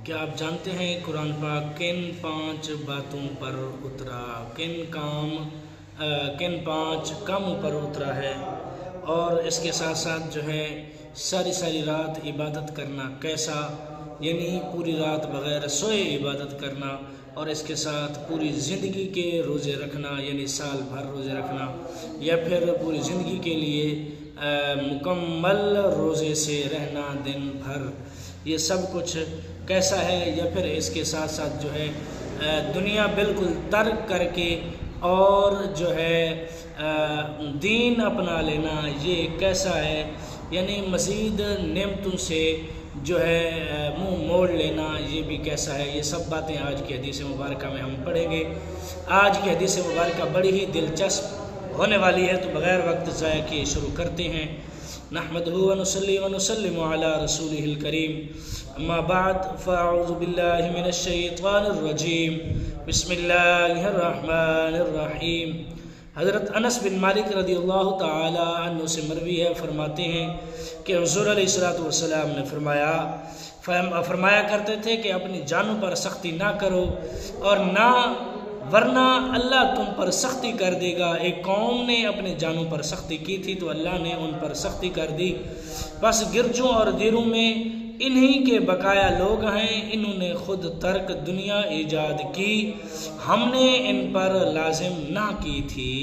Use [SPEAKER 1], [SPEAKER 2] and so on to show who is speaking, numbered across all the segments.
[SPEAKER 1] کیا آپ جانتے ہیں قرآن پاک کن 5 باتوں پر اترا، کن 5 کاموں پر اترا ہے؟ اور اس کے ساتھ ساتھ جو ہے ساری رات عبادت کرنا کیسا، یعنی پوری رات بغیر سوئے عبادت کرنا، اور اس کے ساتھ پوری زندگی کے روزے رکھنا، یعنی سال بھر روزے رکھنا، یا پھر پوری زندگی کے لیے مکمل روزے سے رہنا دن بھر، یہ سب کچھ کیسا ہے؟ یا پھر اس کے ساتھ ساتھ جو ہے دنیا بالکل ترک کر کے اور جو ہے دین اپنا لینا، یہ کیسا ہے؟ یعنی مزید نعمتوں سے جو ہے منہ موڑ لینا، یہ بھی کیسا ہے؟ یہ سب باتیں آج کی حدیث مبارکہ میں ہم پڑھیں گے۔ آج کی حدیث مبارکہ بڑی ہی دلچسپ ہونے والی ہے، تو بغیر وقت ضائع کیے شروع کرتے ہیں۔ نحمدہ ونصلی ونسلم علی رسولہ الکریم، اما بعد فاعوذ باللہ من الشیطان الرجیم، بسم اللہ الرحمن الرحیم۔ حضرت انس بن مالک رضی اللہ تعالی عنہ سے مروی ہے، فرماتے ہیں کہ حضور علیہ السلام نے فرمایا کرتے تھے کہ اپنی جانوں پر سختی نہ کرو، اور نہ ورنہ اللہ تم پر سختی کر دے گا۔ ایک قوم نے اپنے جانوں پر سختی کی تھی تو اللہ نے ان پر سختی کر دی، بس گرجوں اور دیروں میں انہی کے بقایا لوگ ہیں، انہوں نے خود ترک دنیا ایجاد کی، ہم نے ان پر لازم نہ کی تھی۔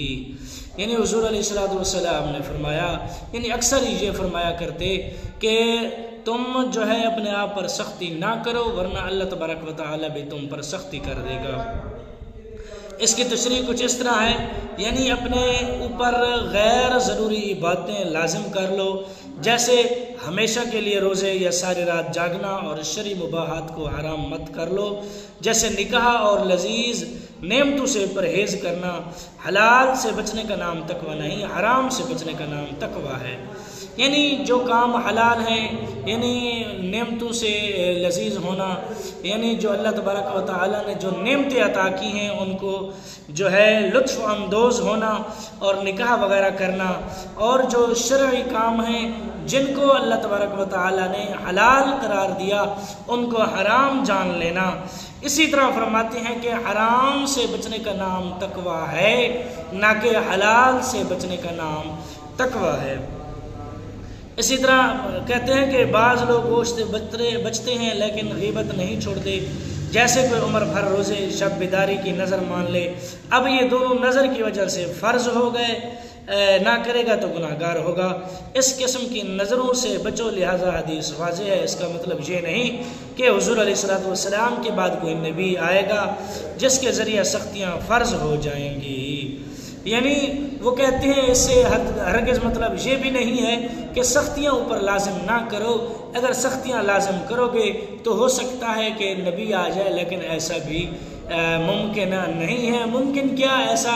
[SPEAKER 1] یعنی حضور علیہ السلام نے فرمایا، یعنی اکثر ہی یہ فرمایا کرتے کہ تم جو ہے اپنے آپ پر سختی نہ کرو، ورنہ اللہ تبارک و تعالی بھی تم پر سختی کر دے گا۔ اس کی تشریح کچھ اس طرح ہے، یعنی اپنے اوپر غیر ضروری باتیں لازم کر لو، جیسے ہمیشہ کے لیے روزے یا ساری رات جاگنا، اور شرعی مباحات کو حرام مت کر لو، جیسے نکاح اور لذیذ نعمتوں سے پرہیز کرنا۔ حلال سے بچنے کا نام تقوی نہیں، حرام سے بچنے کا نام تقوی ہے۔ یعنی جو کام حلال ہیں، یعنی نعمتوں سے لذیذ ہونا، یعنی جو اللہ تبارک و تعالیٰ نے جو نعمتیں عطا کی ہیں ان کو جو ہے لطف اندوز ہونا اور نکاح وغیرہ کرنا، اور جو شرعی کام ہیں جن کو اللہ تبارک و تعالیٰ نے حلال قرار دیا ان کو حرام جان لینا۔ اسی طرح فرماتے ہیں کہ حرام سے بچنے کا نام تقوی ہے، نہ کہ حلال سے بچنے کا نام تقوی ہے۔ اسی طرح کہتے ہیں کہ بعض لوگ گوشت بچتے ہیں لیکن غیبت نہیں چھوڑتے، جیسے کوئی عمر بھر روزے شب بیداری کی نظر مان لے، اب یہ دونوں نظر کی وجہ سے فرض ہو گئے، نہ کرے گا تو گناہ گار ہوگا۔ اس قسم کی نظروں سے بچو، لہذا حدیث واضح ہے۔ اس کا مطلب یہ نہیں کہ حضور علیہ السلام کے بعد کوئی نبی آئے گا جس کے ذریعہ سختیاں فرض ہو جائیں گی، یعنی وہ کہتے ہیں اس سے ہرگز مطلب یہ بھی نہیں ہے کہ سختیاں اوپر لازم نہ کرو۔ اگر سختیاں لازم کرو گے تو ہو سکتا ہے کہ نبی آ جائے، لیکن ایسا بھی ممکن نہیں ہے۔ ممکن کیا، ایسا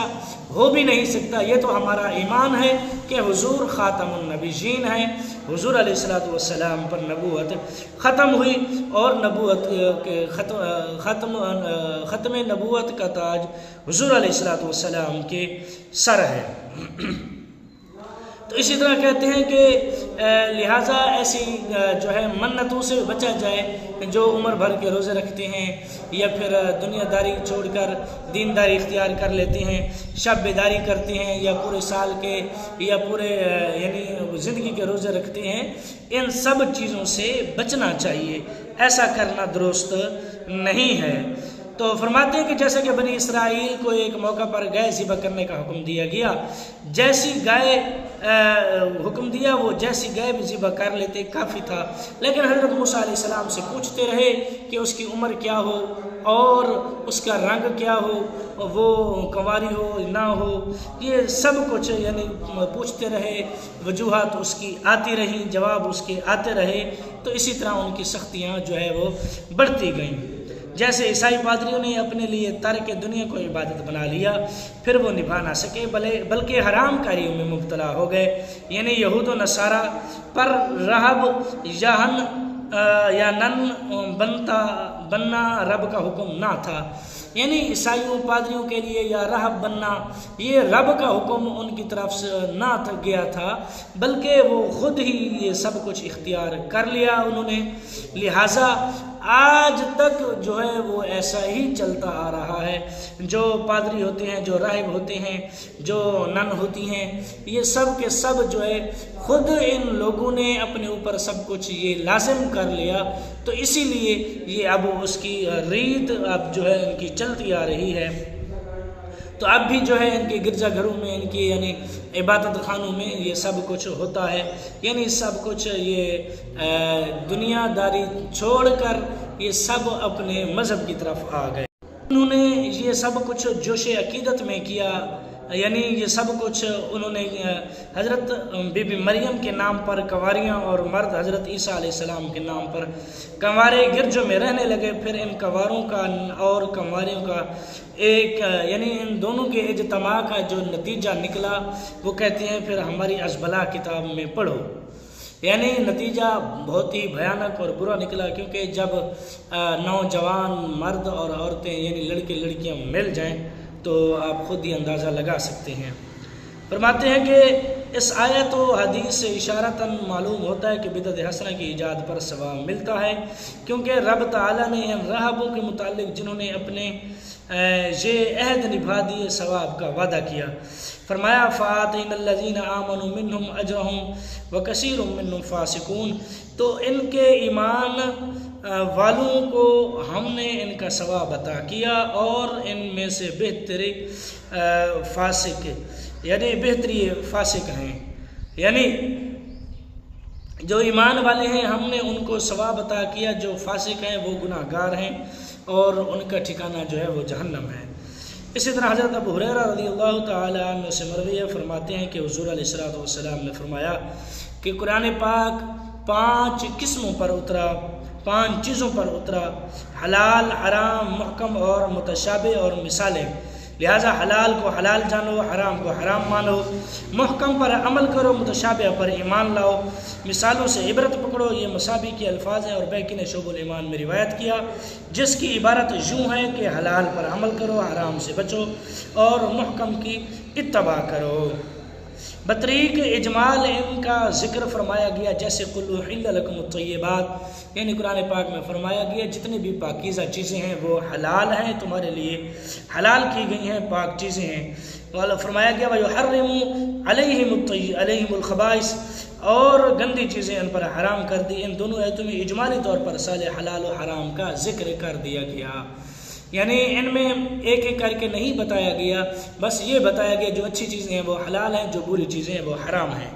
[SPEAKER 1] ہو بھی نہیں سکتا۔ یہ تو ہمارا ایمان ہے کہ حضور خاتم النبیین ہیں، حضور علیہ السلام پر نبوت ختم ہوئی، اور نبوت کے ختم نبوت کا تاج حضور علیہ السلام کے سر ہے۔ تو اسی طرح کہتے ہیں کہ لہٰذا ایسی جو ہے منتوں سے بچا جائے، جو عمر بھر کے روزے رکھتے ہیں یا پھر دنیا داری چھوڑ کر دینداری اختیار کر لیتے ہیں، شب بیداری کرتے ہیں، یا پورے سال کے یا پورے یعنی زندگی کے روزے رکھتے ہیں، ان سب چیزوں سے بچنا چاہیے، ایسا کرنا درست نہیں ہے۔ تو فرماتے ہیں کہ جیسے کہ بنی اسرائیل کو ایک موقع پر گائے ذبح کرنے کا حکم دیا گیا، جیسی گائے حکم دیا وہ جیسی گائے بھی ذبح کر لیتے کافی تھا، لیکن حضرت موسیٰ علیہ السلام سے پوچھتے رہے کہ اس کی عمر کیا ہو اور اس کا رنگ کیا ہو، وہ کنواری ہو نہ ہو، یہ سب کچھ یعنی پوچھتے رہے، وجوہات اس کی آتی رہیں، جواب اس کے آتے رہے، تو اسی طرح ان کی سختیاں جو ہے وہ بڑھتی گئیں۔ جیسے عیسائی پادریوں نے اپنے لیے ترک دنیا کو عبادت بنا لیا، پھر وہ نبھا نہ سکے بلکہ حرام کاریوں میں مبتلا ہو گئے، یعنی یہود و نصارہ پر رہب یا نن بننا رب کا حکم نہ تھا، یعنی عیسائیوں پادریوں کے لیے یا راہب بننا یہ رب کا حکم ان کی طرف سے نہ گیا تھا، بلکہ وہ خود ہی یہ سب کچھ اختیار کر لیا انہوں نے۔ لہٰذا آج تک جو ہے وہ ایسا ہی چلتا آ رہا ہے، جو پادری ہوتے ہیں، جو راہب ہوتے ہیں، جو نن ہوتی ہیں، یہ سب کے سب جو ہے خود ان لوگوں نے اپنے اوپر سب کچھ یہ لازم کر لیا، تو اسی لیے یہ اب اس کی ریت اب جو ہے ان کی چلتی آ رہی ہے۔ تو اب بھی جو ہے ان کے گرجا گھروں میں، ان کی یعنی عبادت خانوں میں یہ سب کچھ ہوتا ہے، یعنی سب کچھ یہ دنیا داری چھوڑ کر یہ سب اپنے مذہب کی طرف آ گئے۔ انہوں نے یہ سب کچھ جوش عقیدت میں کیا، یعنی یہ سب کچھ انہوں نے حضرت بی بی مریم کے نام پر کنواریاں اور مرد حضرت عیسیٰ علیہ السلام کے نام پر کنوارے گرجوں میں رہنے لگے۔ پھر ان کنواروں کا اور کنواریوں کا ایک یعنی ان دونوں کے اجتماع کا جو نتیجہ نکلا وہ کہتے ہیں پھر ہماری ازبلا کتاب میں پڑھو، یعنی نتیجہ بہت ہی بھیانک اور برا نکلا، کیونکہ جب نوجوان مرد اور عورتیں یعنی لڑکے لڑکیاں مل جائیں تو آپ خود ہی اندازہ لگا سکتے ہیں۔ فرماتے ہیں کہ اس آیت و حدیث سے اشارتاً معلوم ہوتا ہے کہ بدعت حسنہ کی ایجاد پر ثواب ملتا ہے، کیونکہ رب تعالیٰ نے ان راہبوں کے متعلق جنہوں نے اپنے یہ عہد نبھا دیے ثواب کا وعدہ کیا، فرمایا فَآتَيْنَا الَّذِينَ آمَنُوا مِنْهُمْ أَجْرَهُمْ وَكَثِيرٌ مِّنْهُمْ فَاسِقُونَ، تو ان کے ایمان والوں کو ہم نے ان کا ثواب عطا کیا، اور ان میں سے بہتری فاسق یعنی بہتری فاسق ہیں، یعنی جو ایمان والے ہیں ہم نے ان کو ثواب عطا کیا، جو فاسق ہیں وہ گناہ گار ہیں اور ان کا ٹھکانہ جو ہے وہ جہنم ہے۔ اسی طرح حضرت ابو ہریرہ رضی اللہ تعالی عنہ سے مروی ہے، فرماتے ہیں کہ حضور علیہ السلام نے فرمایا کہ قرآن پاک 5 قسموں پر اترا، 5 چیزوں پر اترا: حلال، حرام، محکم اور متشابہ اور مثالیں۔ لہٰذا حلال کو حلال جانو، حرام کو حرام مانو، محکم پر عمل کرو، متشابہ پر ایمان لاؤ، مثالوں سے عبرت پکڑو۔ یہ مصابی کے الفاظ ہیں، اور بیہقی نے شعب الایمان میں روایت کیا، جس کی عبارت یوں ہے کہ حلال پر عمل کرو، حرام سے بچو اور محکم کی اتباع کرو۔ بطریق اجمال ان کا ذکر فرمایا گیا، جیسے قُلْ أُحِلَّ لَكُمُ الطَّيِّبَاتُ، یعنی قرآن پاک میں فرمایا گیا جتنے بھی پاکیزہ چیزیں ہیں وہ حلال ہیں، تمہارے لیے حلال کی گئی ہیں، پاک چیزیں ہیں۔ فرمایا گیا وَيُحَرِّمُ عَلَيْهِمُ الْخَبَائِثَ، اور گندی چیزیں ان پر حرام کر دی۔ ان دونوں آیتوں میں اجمالی طور پر سارے حلال و حرام کا ذکر کر دیا گیا، یعنی ان میں ایک ایک کر کے نہیں بتایا گیا، بس یہ بتایا گیا جو اچھی چیزیں ہیں وہ حلال ہیں، جو بری چیزیں ہیں وہ حرام ہیں۔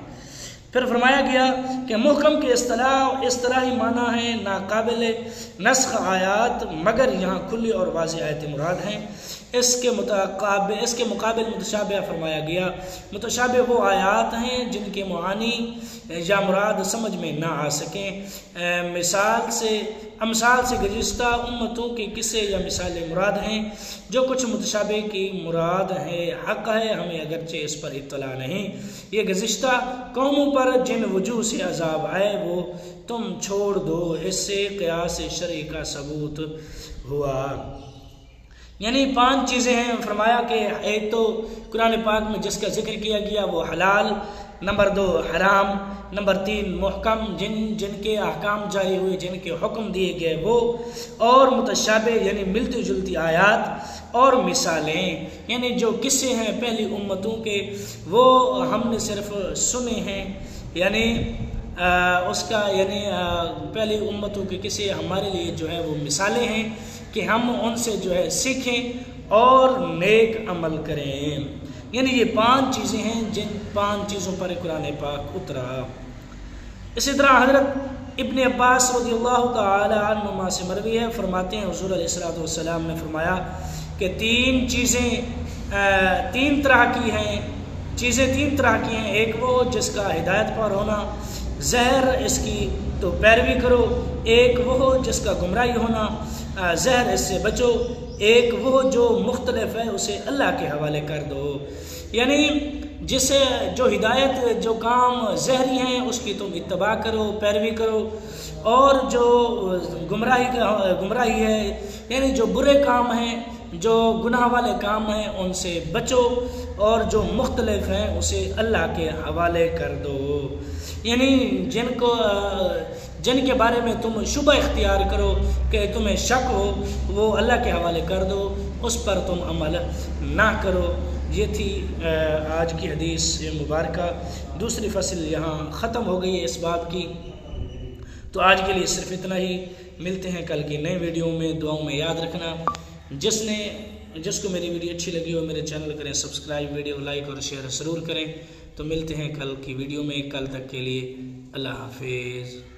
[SPEAKER 1] پھر فرمایا گیا کہ محکم کے اصطلاحی معنی ہیں ناقابل نسخ آیات، مگر یہاں کھلی اور واضح آیتیں مراد ہیں۔ اس کے مقابل متشابہ فرمایا گیا، متشابہ وہ آیات ہیں جن کے معانی یا مراد سمجھ میں نہ آ سکیں۔ امثال سے گزشتہ امتوں کے قصے یا مثالیں مراد ہیں۔ جو کچھ متشابہ کی مراد ہے حق ہے، ہمیں اگرچہ اس پر اطلاع نہیں۔ یہ گزشتہ قوموں پر جن وجوہ سے عذاب آئے وہ تم چھوڑ دو، اس سے قیاس شرعی کا ثبوت ہوا۔ یعنی 5 چیزیں ہیں، فرمایا کہ ایک تو قرآن پاک میں جس کا ذکر کیا گیا وہ حلال، نمبر 2 حرام، نمبر 3 محکم جن کے احکام جاری ہوئے، جن کے حکم دیے گئے وہ، اور متشابہ یعنی ملتی جلتی آیات، اور مثالیں یعنی جو قصے ہیں پہلی امتوں کے وہ ہم نے صرف سنے ہیں، یعنی اس کا یعنی پہلی امتوں کے قصے ہمارے لیے جو ہے وہ مثالیں ہیں کہ ہم ان سے جو ہے سیکھیں اور نیک عمل کریں۔ یعنی یہ 5 چیزیں ہیں جن 5 چیزوں پر قرآن پاک اترا۔ اسی طرح حضرت ابن عباس رضی اللہ تعالی عنہما سے مروی ہے، فرماتے ہیں حضور علیہ السلام نے فرمایا کہ 3 چیزیں 3 طرح کی ہیں، چیزیں 3 طرح کی ہیں۔ ایک وہ جس کا ہدایت پر ہونا، زہر اس کی تو پیروی کرو۔ ایک وہ جس کا گمراہی ہونا، زہر اس سے بچو۔ ایک وہ جو مختلف ہے اسے اللہ کے حوالے کر دو، یعنی جسے جو ہدایت جو کام زہری ہیں اس کی تم اتباع کرو، پیروی کرو، اور جو گمراہی ہے یعنی جو برے کام ہیں، جو گناہ والے کام ہیں ان سے بچو، اور جو مختلف ہیں اسے اللہ کے حوالے کر دو۔ یعنی جن کے بارے میں تم شبہ اختیار کرو کہ تمہیں شک ہو، وہ اللہ کے حوالے کر دو، اس پر تم عمل نہ کرو۔ یہ تھی آج کی حدیث مبارکہ۔ دوسری فصل یہاں ختم ہو گئی ہے اس باب کی، تو آج کے لیے صرف اتنا ہی۔ ملتے ہیں کل کی نئے ویڈیو میں، دعاؤں میں یاد رکھنا۔ جس کو میری ویڈیو اچھی لگی ہو میرے چینل کریں سبسکرائب، ویڈیو لائک اور شیئر ضرور کریں۔ تو ملتے ہیں کل کی ویڈیو میں، کل تک کے لیے اللہ حافظ۔